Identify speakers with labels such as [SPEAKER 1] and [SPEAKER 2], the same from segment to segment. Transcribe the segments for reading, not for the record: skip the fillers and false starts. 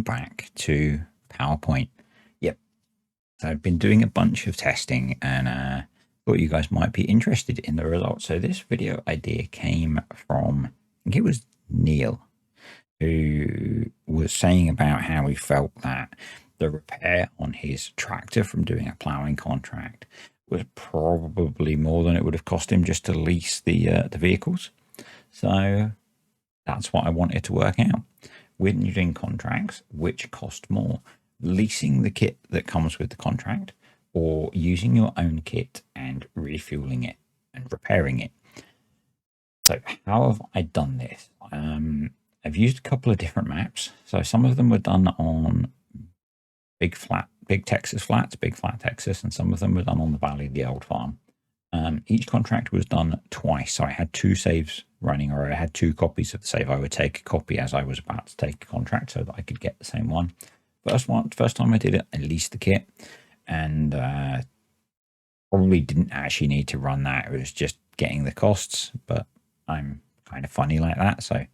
[SPEAKER 1] back to PowerPoint. Yep. So I've been doing a bunch of testing and thought you guys might be interested in the results. So this video idea came from, I think it was Neil, who was saying about how he felt that the repair on his tractor from doing a ploughing contract was probably more than it would have cost him just to lease the vehicles. So that's what I wanted to work out. When you're doing contracts, which cost more, leasing the kit that comes with the contract or using your own kit and refueling it and repairing it? So how have I done this? I've used a couple of different maps. So some of them were done on big Texas flats, big flat Texas, and some of them were done on the Valley of the Old Farm. Each contract was done twice. So I had two saves running, or I had two copies of the save. I would take a copy as I was about to take a contract so that I could get the same one. First time I did it, I leased the kit and probably didn't actually need to run that. It was just getting the costs, but I'm kind of funny like that. So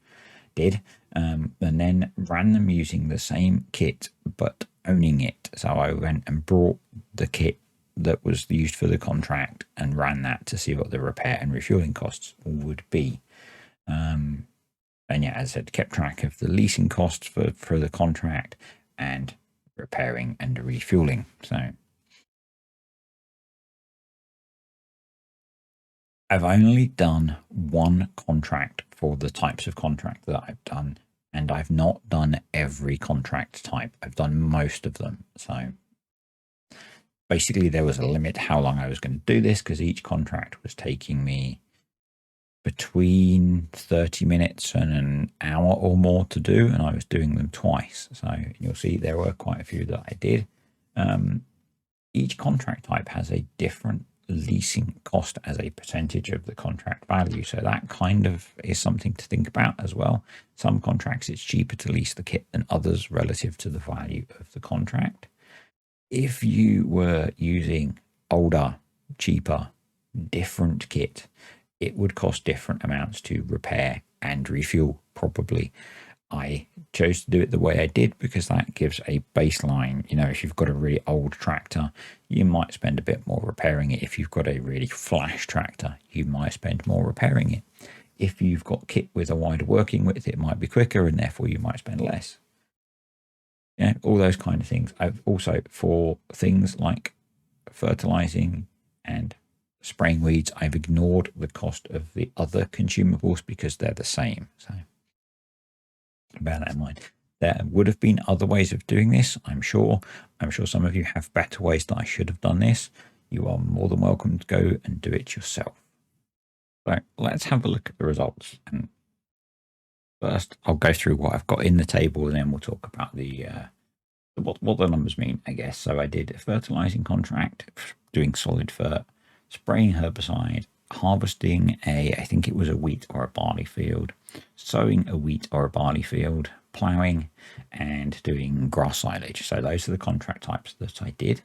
[SPEAKER 1] did, and then ran them using the same kit, but owning it. So I went and brought the kit that was used for the contract and ran that to see what the repair and refueling costs would be. And yeah, as I said, kept track of the leasing costs for the contract and repairing and refueling. So I've only done one contract for the types of contract that I've done, and I've not done every contract type. I've done most of them. So basically there was a limit how long I was going to do this, because each contract was taking me between 30 minutes and an hour or more to do, and I was doing them twice. So you'll see there were quite a few that I did. Each contract type has a different leasing cost as a percentage of the contract value, so that kind of is something to think about as well. Some contracts it's cheaper to lease the kit than others relative to the value of the contract. If you were using older, cheaper, different kit, it would cost different amounts to repair and refuel probably. I chose to do it the way I did because that gives a baseline. You know, if you've got a really old tractor, you might spend a bit more repairing it. If you've got a really flash tractor, you might spend more repairing it. If you've got kit with a wider working width, it might be quicker and therefore you might spend less. Yeah, all those kind of things. I've also, for things like fertilizing and spraying weeds, I've ignored the cost of the other consumables because they're the same. So bear that in mind. There would have been other ways of doing this, I'm sure. I'm sure some of you have better ways that I should have done this. You are more than welcome to go and do it yourself. So let's have a look at the results. And first, I'll go through what I've got in the table, and then we'll talk about the what the numbers mean, I guess. So I did a fertilizing contract, doing solid fert, spraying herbicide, harvesting I think it was a wheat or a barley field, sowing a wheat or a barley field, ploughing, and doing grass silage. So those are the contract types that I did.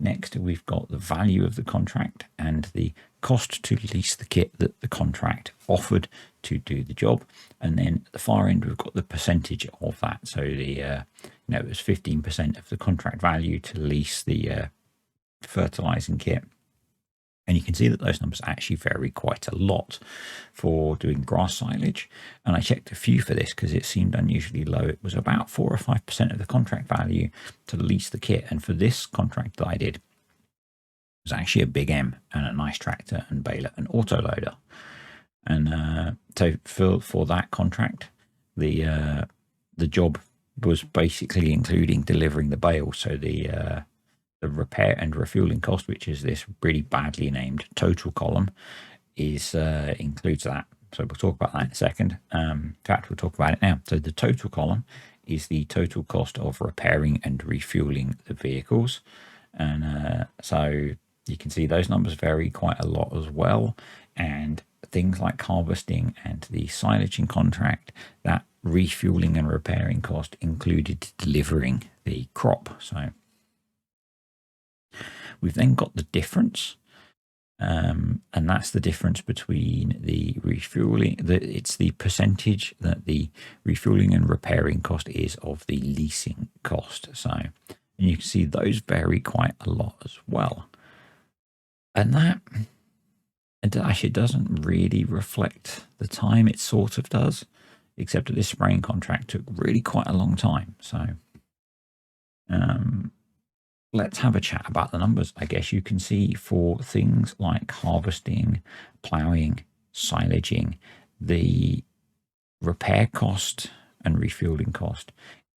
[SPEAKER 1] Next, we've got the value of the contract and the cost to lease the kit that the contract offered to do the job. And then at the far end, we've got the percentage of that. So the it was 15% of the contract value to lease the fertilizing kit. And you can see that those numbers actually vary quite a lot for doing grass silage. And I checked a few for this because it seemed unusually low. It was about 4 or 5% of the contract value to lease the kit. And for this contract that I did, it was actually a big M and a nice tractor and baler and autoloader. And so for that contract, the job was basically including delivering the bale. So the repair and refueling cost, which is this really badly named total column, is includes that. So we'll talk about that in a second. In fact, we'll talk about it now. So the total column is the total cost of repairing and refueling the vehicles. And so you can see those numbers vary quite a lot as well. And things like harvesting and the silaging contract, that refueling and repairing cost included delivering the crop. So we've then got the difference. And that's the difference between the refueling. It's the percentage that the refueling and repairing cost is of the leasing cost. So, and you can see those vary quite a lot as well. And that actually doesn't really reflect the time. It sort of does, except that this spraying contract took really quite a long time. So, let's have a chat about the numbers. I guess you can see for things like harvesting, ploughing, silaging, the repair cost and refueling cost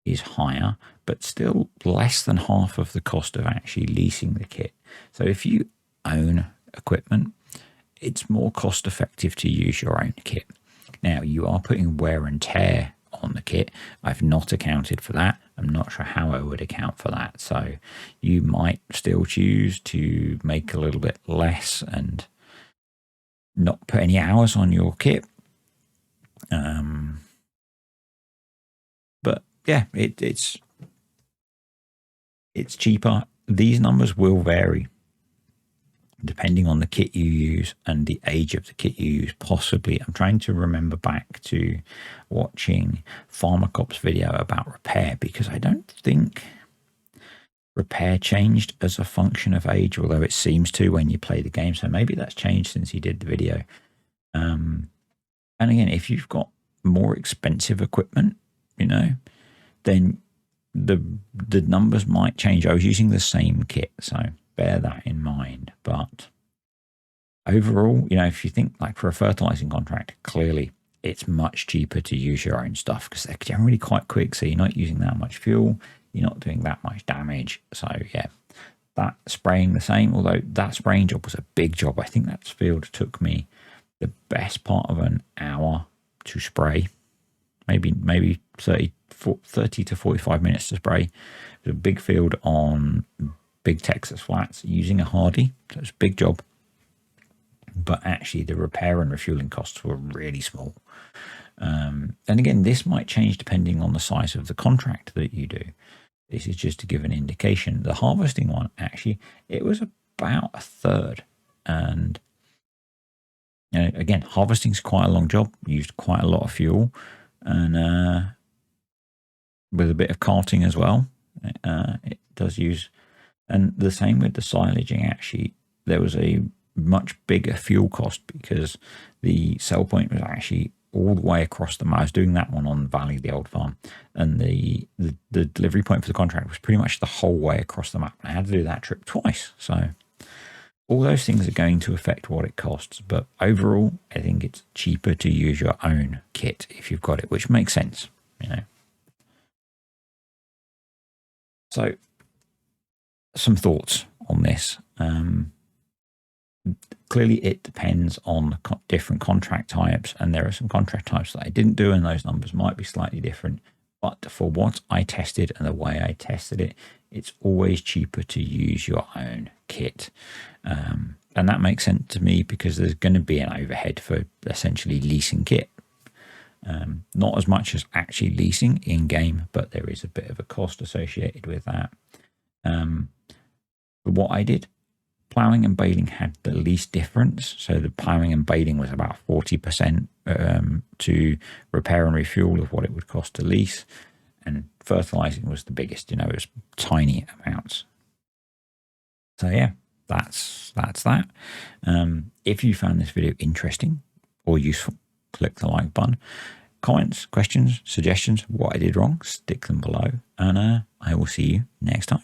[SPEAKER 1] is higher, but still less than half of the cost of actually leasing the kit. So if you own equipment, it's more cost effective to use your own kit. Now, you are putting wear and tear on the kit. I've not accounted for that. I'm not sure how I would account for that. So you might still choose to make a little bit less and not put any hours on your kit. But yeah, it's cheaper. These numbers will vary depending on the kit you use and the age of the kit you use. Possibly, I'm trying to remember back to watching Pharmacop's video about repair, because I don't think repair changed as a function of age, although it seems to when you play the game. So maybe that's changed since he did the video. And again, if you've got more expensive equipment, then the numbers might change. I was using the same kit, so bear that in mind. But overall, if you think like for a fertilizing contract, clearly it's much cheaper to use your own stuff because they're generally quite quick. So you're not using that much fuel, you're not doing that much damage. So yeah, that spraying the same, although that spraying job was a big job. I think that field took me the best part of an hour to spray, maybe 30 to 45 minutes to spray. It was a big field on big Texas flats using a Hardy. So it was a big job. But actually the repair and refueling costs were really small. And again, this might change depending on the size of the contract that you do. This is just to give an indication. The harvesting one, actually, it was about a third. And again, harvesting is quite a long job. Used quite a lot of fuel, and with a bit of carting as well. It does use, and the same with the silaging. Actually, there was a much bigger fuel cost because the sell point was actually all the way across the map. I was doing that one on Valley, the old farm, and the delivery point for the contract was pretty much the whole way across the map. I had to do that trip twice. So all those things are going to affect what it costs. But overall, I think it's cheaper to use your own kit if you've got it, which makes sense, So some thoughts on this. Clearly, it depends on different contract types, and there are some contract types that I didn't do, and those numbers might be slightly different. But for what I tested and the way I tested it, it's always cheaper to use your own kit. And that makes sense to me because there's going to be an overhead for essentially leasing kit. Not as much as actually leasing in game, but there is a bit of a cost associated with that. But what I did, ploughing and baling had the least difference. So the ploughing and baling was about 40% to repair and refuel of what it would cost to lease. And fertilizing was the biggest, it was tiny amounts. So yeah, that's that. If you found this video interesting or useful, click the like button. Comments, questions, suggestions, what I did wrong, stick them below. And I will see you next time.